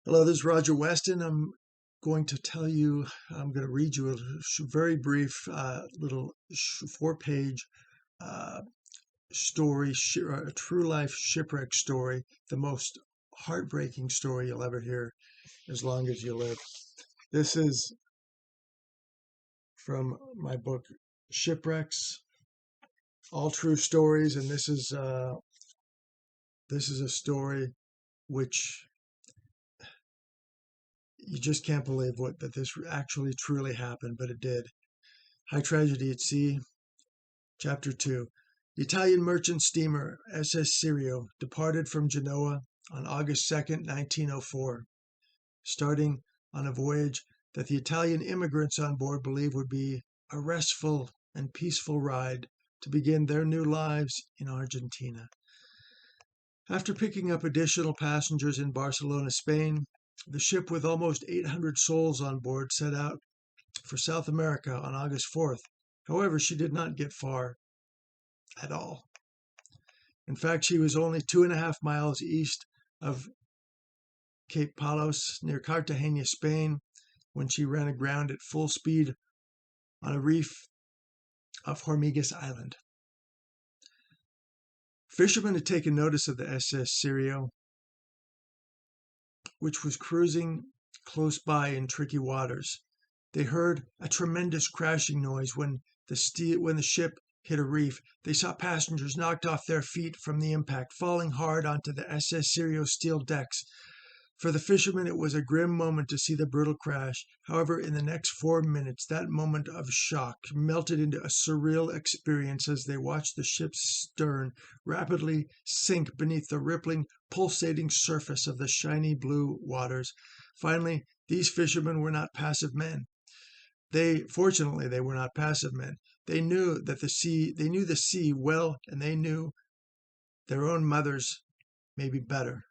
Hello, this is Roger Weston. Going to tell you, I'm going to read you a very brief little 4-page uh, story, a true life shipwreck story, the most heartbreaking story you'll ever hear as long as you live. This is from my book, Shipwrecks, All True Stories, and this is a story which you just can't believe that this actually truly happened, but it did. High Tragedy at Sea, Chapter 2. The Italian merchant steamer SS Sirio departed from Genoa on August 2nd, 1904, starting on a voyage that the Italian immigrants on board believed would be a restful and peaceful ride to begin their new lives in Argentina. After picking up additional passengers in Barcelona, Spain, the ship with almost 800 souls on board set out for South America on August 4th. However, she did not get far at all. In fact, she was only 2.5 miles east of Cape Palos near Cartagena, Spain, when she ran aground at full speed on a reef off Hormigas Island. Fishermen had taken notice of the SS Sirio, which was cruising close by in tricky waters. They heard a tremendous crashing noise when the ship hit a reef. They saw passengers knocked off their feet from the impact, falling hard onto the SS Sirio's steel decks. For the fishermen, it was a grim moment to see the brutal crash. However, in the next 4 minutes, that moment of shock melted into a surreal experience as they watched the ship's stern rapidly sink beneath the rippling, pulsating surface of the shiny blue waters. Finally, these fishermen were not passive men. Fortunately, they were not passive men. They knew the sea well, and they knew their own mothers maybe better.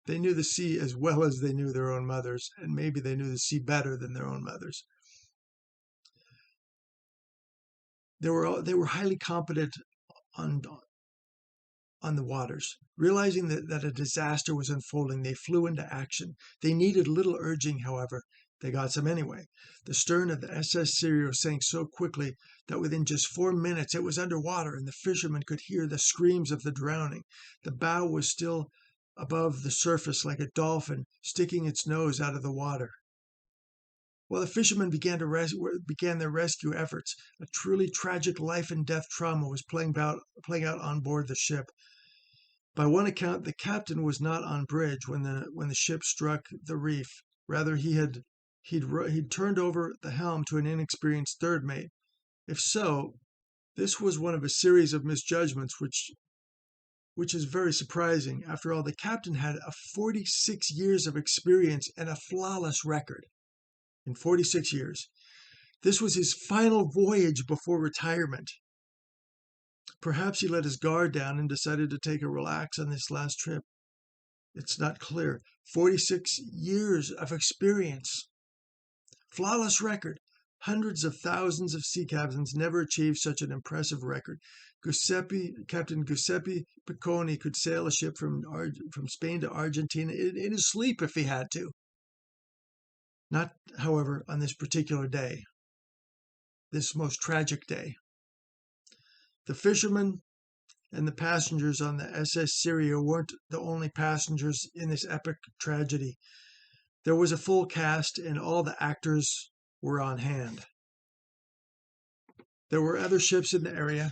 They knew the sea as well as they knew their own mothers, and maybe they knew the sea better than their own mothers. They were highly competent on the waters. Realizing that a disaster was unfolding, they flew into action. They needed little urging, however. They got some anyway. The stern of the SS Sirio sank so quickly that within just 4 minutes it was underwater, and the fishermen could hear the screams of the drowning. The bow was still above the surface like a dolphin sticking its nose out of the water. While the fishermen began their rescue efforts, a truly tragic life and death trauma was playing out on board the ship. By one account, the captain was not on bridge when the ship struck the reef. Rather, he'd turned over the helm to an inexperienced third mate. If so, this was one of a series of misjudgments which is very surprising. After all, the captain had 46 years of experience and a flawless record. In 46 years. This was his final voyage before retirement. Perhaps he let his guard down and decided to take a relax on this last trip. It's not clear. 46 years of experience. Flawless record. Hundreds of thousands of sea captains never achieved such an impressive record. Captain Giuseppe Picconi could sail a ship from Spain to Argentina in his sleep if he had to. Not, however, on this particular day, this most tragic day. The fishermen and the passengers on the SS Sirio weren't the only passengers in this epic tragedy. There was a full cast, and all the actors were on hand. There were other ships in the area.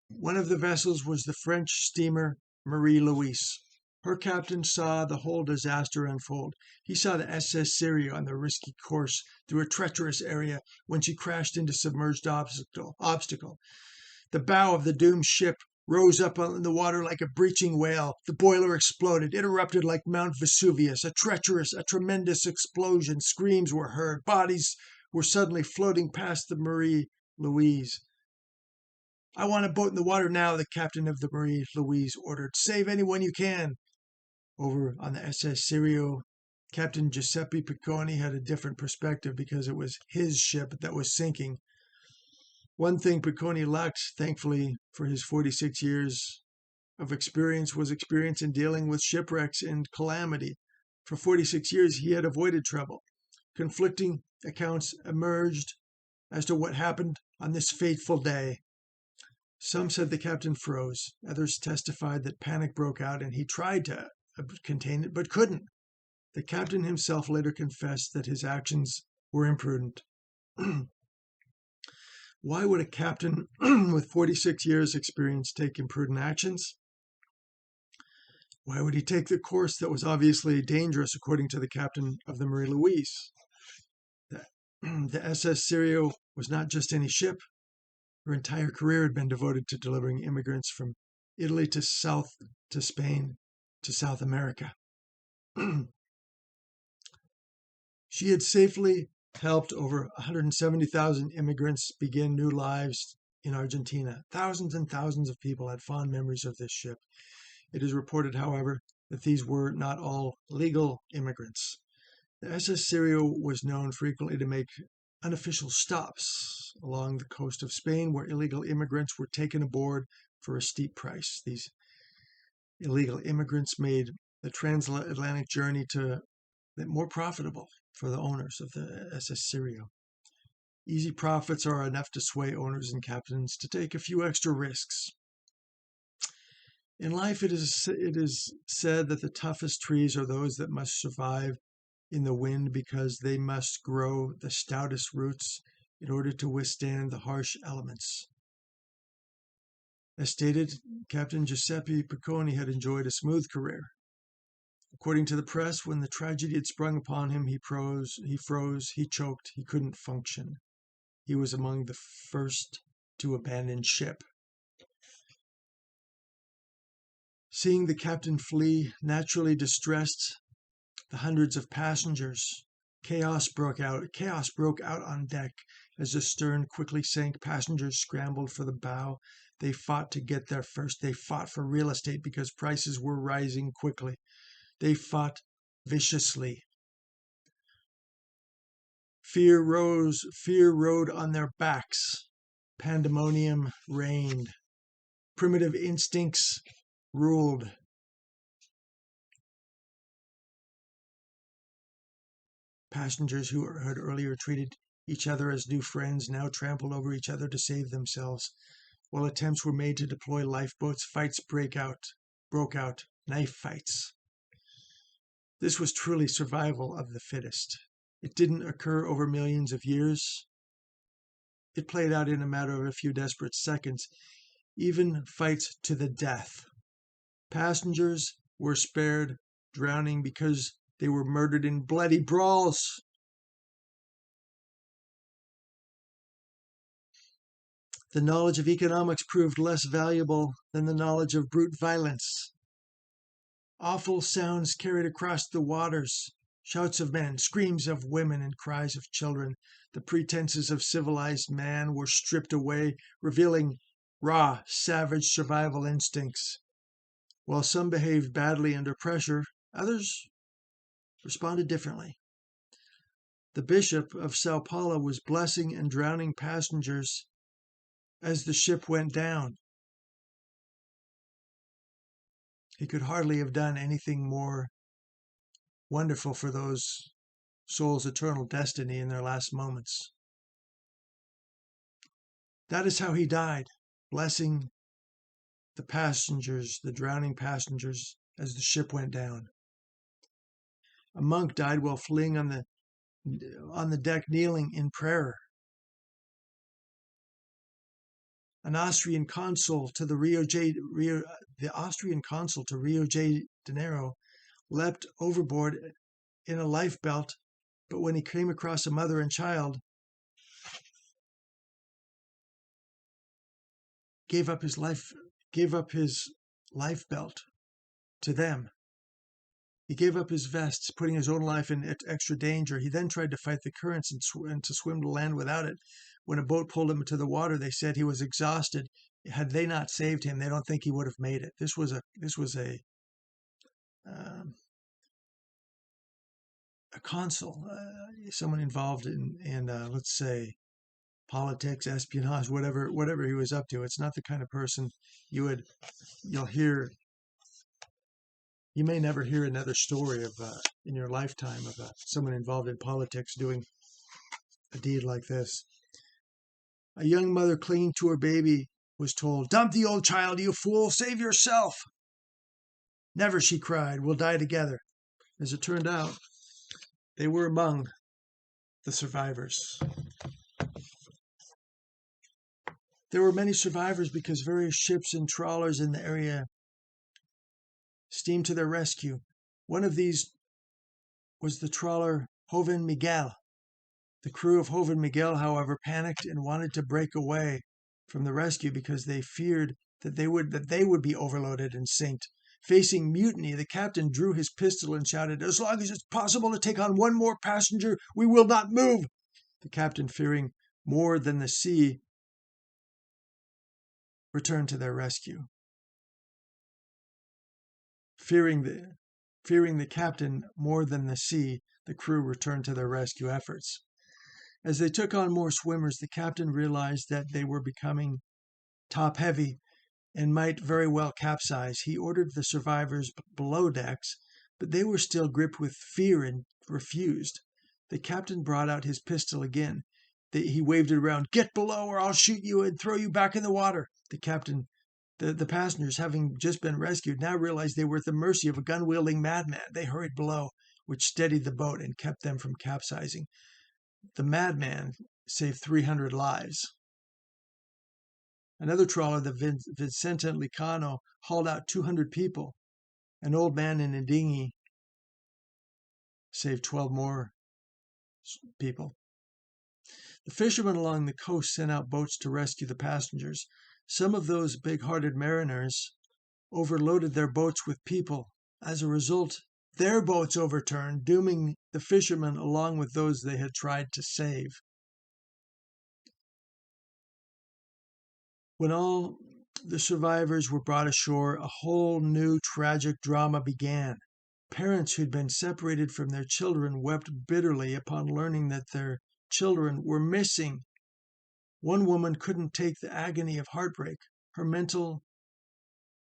One of the vessels was the French steamer Marie Louise. Her captain saw the whole disaster unfold. He saw the SS Sirio on the risky course through a treacherous area when she crashed into submerged obstacle. The bow of the doomed ship rose up in the water like a breaching whale. The boiler exploded. It erupted like Mount Vesuvius. A tremendous explosion. Screams were heard. Bodies were suddenly floating past the Marie Louise. "I want a boat in the water now," the captain of the Marie Louise ordered. "Save anyone you can." Over on the SS Sirio, Captain Giuseppe Picconi had a different perspective because it was his ship that was sinking. One thing Picconi lacked, thankfully, for his 46 years of experience was experience in dealing with shipwrecks and calamity. For 46 years, he had avoided trouble. Conflicting accounts emerged as to what happened on this fateful day. Some said the captain froze. Others testified that panic broke out and he tried to contain it but couldn't. The captain himself later confessed that his actions were imprudent. Why would a captain with 46 years' experience take imprudent actions? Why would he take the course that was obviously dangerous, according to the captain of the Marie Louise? The SS Sirio was not just any ship. Her entire career had been devoted to delivering immigrants from Italy to Spain to South America. She had safely helped over 170,000 immigrants begin new lives in Argentina. Thousands and thousands of people had fond memories of this ship. It is reported, however, that these were not all legal immigrants. The SS Sirio was known frequently to make unofficial stops along the coast of Spain where illegal immigrants were taken aboard for a steep price. These illegal immigrants made the transatlantic journey more profitable for the owners of the SS Sirio. Easy profits are enough to sway owners and captains to take a few extra risks. In life, it is said that the toughest trees are those that must survive in the wind because they must grow the stoutest roots in order to withstand the harsh elements. As stated, Captain Giuseppe Picconi had enjoyed a smooth career. According to the press, when the tragedy had sprung upon him, he froze, he choked, he couldn't function. He was among the first to abandon ship. Seeing the captain flee, naturally distressed, the hundreds of passengers, chaos broke out on deck. As the stern quickly sank, passengers scrambled for the bow. They fought to get there first. They fought for real estate because prices were rising quickly. They fought viciously. Fear rode on their backs. Pandemonium reigned. Primitive instincts ruled. Passengers who had earlier treated each other as new friends now trampled over each other to save themselves. While attempts were made to deploy lifeboats, fights broke out, knife fights. This was truly survival of the fittest. It didn't occur over millions of years. It played out in a matter of a few desperate seconds, even fights to the death. Passengers were spared drowning because they were murdered in bloody brawls. The knowledge of economics proved less valuable than the knowledge of brute violence. Awful sounds carried across the waters. Shouts of men, screams of women, and cries of children. The pretenses of civilized man were stripped away, revealing raw, savage survival instincts. While some behaved badly under pressure, others responded differently. The Bishop of Sao Paulo was blessing and drowning passengers as the ship went down. He could hardly have done anything more wonderful for those souls' eternal destiny in their last moments. That is how he died, blessing the passengers, the drowning passengers, as the ship went down. A monk died while fleeing on the deck, kneeling in prayer. An Austrian consul to Rio de Janeiro leapt overboard in a life belt, but when he came across a mother and child, gave up his life belt to them. He gave up his vest, putting his own life in extra danger. He then tried to fight the currents and to swim to land without it. When a boat pulled him into the water, they said he was exhausted. Had they not saved him, they don't think he would have made it. This was a consul, someone involved in let's say, politics, espionage, whatever he was up to. It's not the kind of person you'll hear. You may never hear another story of in your lifetime of someone involved in politics doing a deed like this. A young mother clinging to her baby was told, "Dump the old child, you fool! Save yourself!" "Never," she cried. "We'll die together." As it turned out, they were among the survivors. There were many survivors because various ships and trawlers in the area steamed to their rescue. One of these was the trawler Joven Miguel. The crew of Joven Miguel, however, panicked and wanted to break away from the rescue because they feared that they would be overloaded and sinked. Facing mutiny, the captain drew his pistol and shouted, "As long as it's possible to take on one more passenger, we will not move." The captain, fearing more than the sea, returned to their rescue. Fearing the captain more than the sea, the crew returned to their rescue efforts. As they took on more swimmers, the captain realized that they were becoming top-heavy and might very well capsize. He ordered the survivors below decks, but they were still gripped with fear and refused. The captain brought out his pistol again. He waved it around. "Get below or I'll shoot you and throw you back in the water." The passengers, having just been rescued, now realized they were at the mercy of a gun-wielding madman. They hurried below, which steadied the boat and kept them from capsizing. The madman saved 300 lives. Another trawler, the Vicente Licano, hauled out 200 people. An old man in a dinghy saved 12 more people. The fishermen along the coast sent out boats to rescue the passengers. Some of those big-hearted mariners overloaded their boats with people. As a result, their boats overturned, dooming the fishermen along with those they had tried to save. When all the survivors were brought ashore, a whole new tragic drama began. Parents who'd been separated from their children wept bitterly upon learning that their children were missing. One woman couldn't take the agony of heartbreak, her mental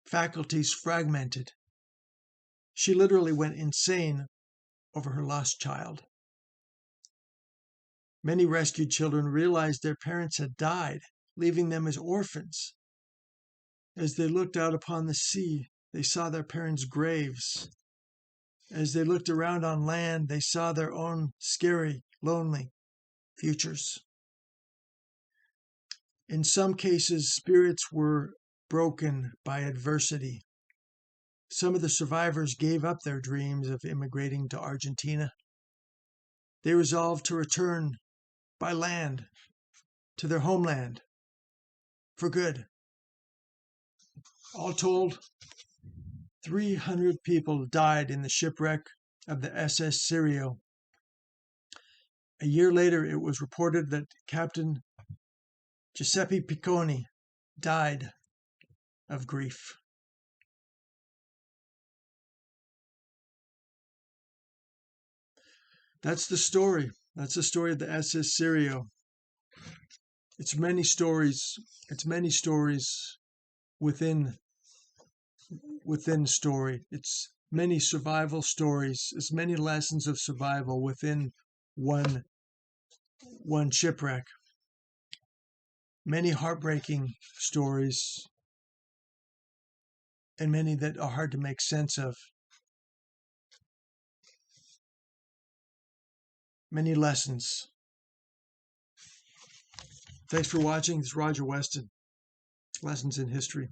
faculties fragmented. She literally went insane over her lost child. Many rescued children realized their parents had died, leaving them as orphans. As they looked out upon the sea, they saw their parents' graves. As they looked around on land, they saw their own scary, lonely futures. In some cases, spirits were broken by adversity. Some of the survivors gave up their dreams of immigrating to Argentina. They resolved to return by land to their homeland for good. All told, 300 people died in the shipwreck of the SS Sirio. A year later, it was reported that Captain Giuseppe Picconi died of grief. That's the story. That's the story of the SS Sirio. It's many stories. It's many stories within story. It's many survival stories. It's many lessons of survival within one shipwreck. Many heartbreaking stories, and many that are hard to make sense of. Many lessons. Thanks for watching. This is Roger Weston. Lessons in History.